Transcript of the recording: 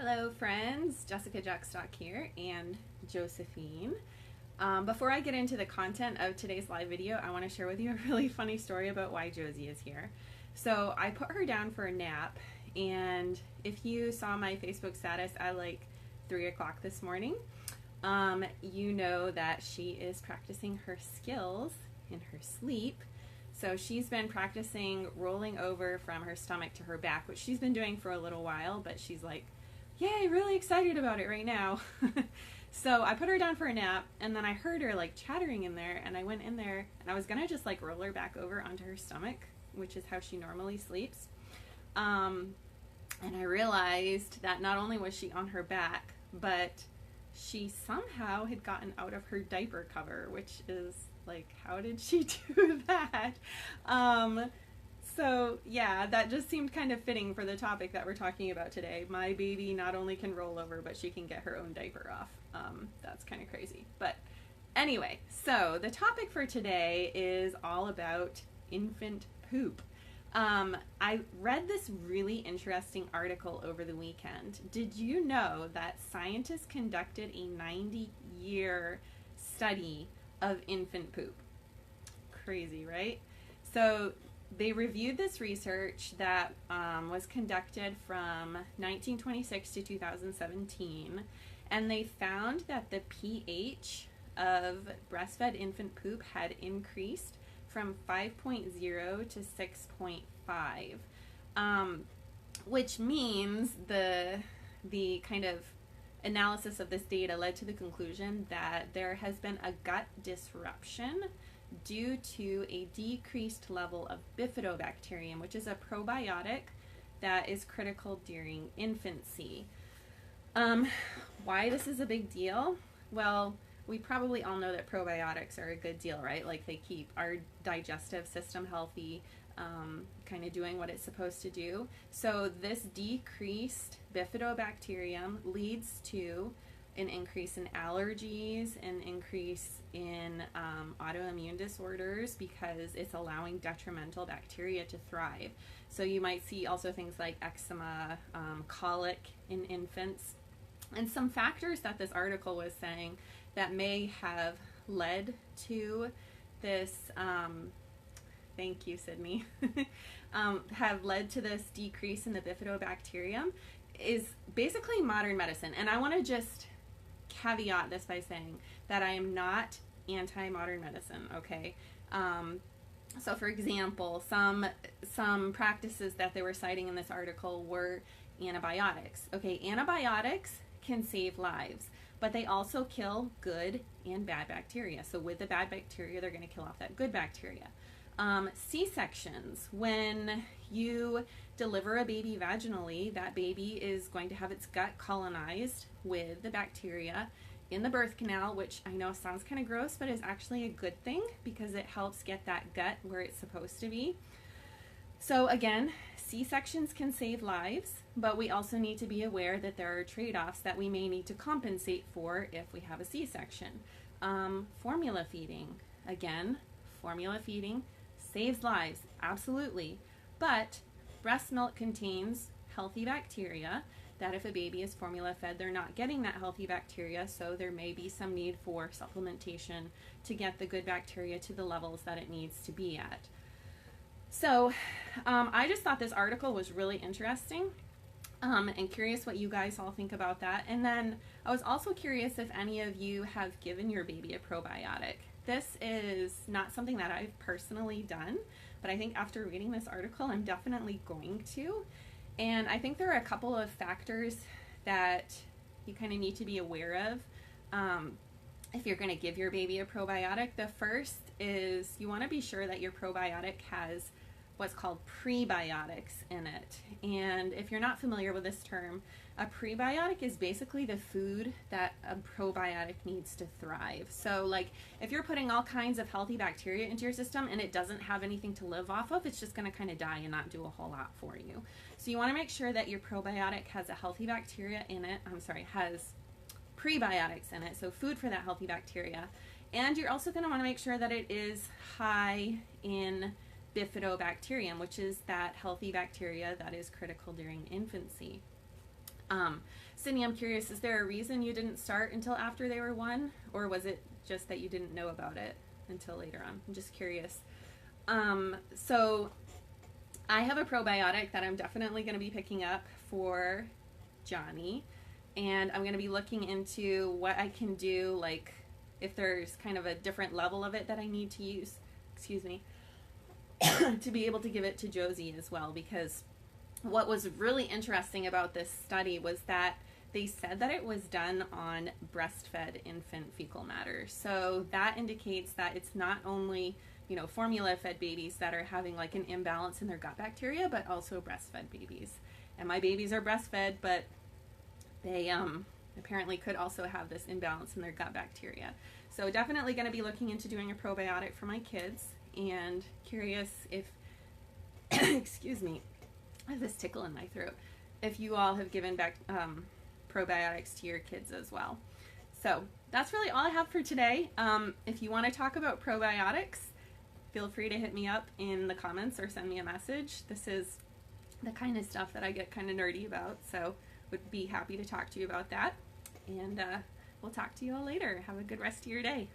Hello friends, Jessica Jackstock here and Josephine. Before I get into the content of today's live video, I want to share with you a really funny story about why Josie is here. So I put her down for a nap, and if you saw my Facebook status at like 3 o'clock this morning, you know that she is practicing her skills in her sleep. So she's been practicing rolling over from her stomach to her back, which she's been doing for a little while, but she's like, yay, really excited about it right now. So I put her down for a nap, and then I heard her like chattering in there, and I went in there and I was gonna just like roll her back over onto her stomach, which is how she normally sleeps. And I realized that not only was she on her back, but she somehow had gotten out of her diaper cover, which is like, how did she do that? So yeah, that just seemed kind of fitting for the topic that we're talking about today. My baby not only can roll over, but she can get her own diaper off. That's kind of crazy. But anyway, so the topic for today is all about infant poop. I read this really interesting article over the weekend. Did you know that scientists conducted a 90-year study of infant poop? Crazy, right? So they reviewed this research that was conducted from 1926 to 2017, and they found that the pH of breastfed infant poop had increased from 5.0 to 6.5, which means the kind of analysis of this data led to the conclusion that there has been a gut disruption due to a decreased level of bifidobacterium, which is a probiotic that is critical during infancy. Why this is a big deal? Well, we probably all know that probiotics are a good deal, right? Like, they keep our digestive system healthy, kind of doing what it's supposed to do. So this decreased bifidobacterium leads to an increase in allergies, an increase in autoimmune disorders, because it's allowing detrimental bacteria to thrive. So you might see also things like eczema, colic in infants, and some factors that this article was saying that may have led to this, thank you, Sydney, have led to this decrease in the bifidobacterium is basically modern medicine. And I want to just caveat this by saying that I am not anti-modern medicine, okay? So for example, some practices that they were citing in this article were antibiotics. Okay, antibiotics can save lives, but they also kill good and bad bacteria. So with the bad bacteria, they're going to kill off that good bacteria. C-sections, when you deliver a baby vaginally, that baby is going to have its gut colonized with the bacteria in the birth canal, which I know sounds kind of gross, but is actually a good thing because it helps get that gut where it's supposed to be. So again, C-sections can save lives, but we also need to be aware that there are trade-offs that we may need to compensate for if we have a C-section. Formula feeding, again, formula feeding saves lives, absolutely, but breast milk contains healthy bacteria that if a baby is formula fed, they're not getting that healthy bacteria, so there may be some need for supplementation to get the good bacteria to the levels that it needs to be at. So I just thought this article was really interesting, and curious what you guys all think about that. And then I was also curious if any of you have given your baby a probiotic. This is not something that I've personally done, but I think after reading this article, I'm definitely going to. And I think there are a couple of factors that you kind of need to be aware of if you're going to give your baby a probiotic. The first is you want to be sure that your probiotic has what's called prebiotics in it. And if you're not familiar with this term, a prebiotic is basically the food that a probiotic needs to thrive. So like if you're putting all kinds of healthy bacteria into your system and it doesn't have anything to live off of, it's just going to kind of die and not do a whole lot for you. So you want to make sure that your probiotic has a healthy bacteria in it, has prebiotics in it, so food for that healthy bacteria. And you're also going to want to make sure that it is high in bifidobacterium, which is that healthy bacteria that is critical during infancy. Sydney, I'm curious, is there a reason you didn't start until after they were 1, or was it just that you didn't know about it until later on? I'm just curious. So I have a probiotic that I'm definitely going to be picking up for Johnny, and I'm going to be looking into what I can do, like if there's kind of a different level of it that I need to use, excuse me, to be able to give it to Josie as well, because what was really interesting about this study was that they said that it was done on breastfed infant fecal matter. So that indicates that it's not only, you know, formula fed babies that are having like an imbalance in their gut bacteria, but also breastfed babies. And my babies are breastfed, but they apparently could also have this imbalance in their gut bacteria. So definitely going to be looking into doing a probiotic for my kids, and curious if, excuse me, I have this tickle in my throat, if you all have given back probiotics to your kids as well. So that's really all I have for today. If you want to talk about probiotics, feel free to hit me up in the comments or send me a message. This is the kind of stuff that I get kind of nerdy about, so would be happy to talk to you about that. And we'll talk to you all later. Have a good rest of your day.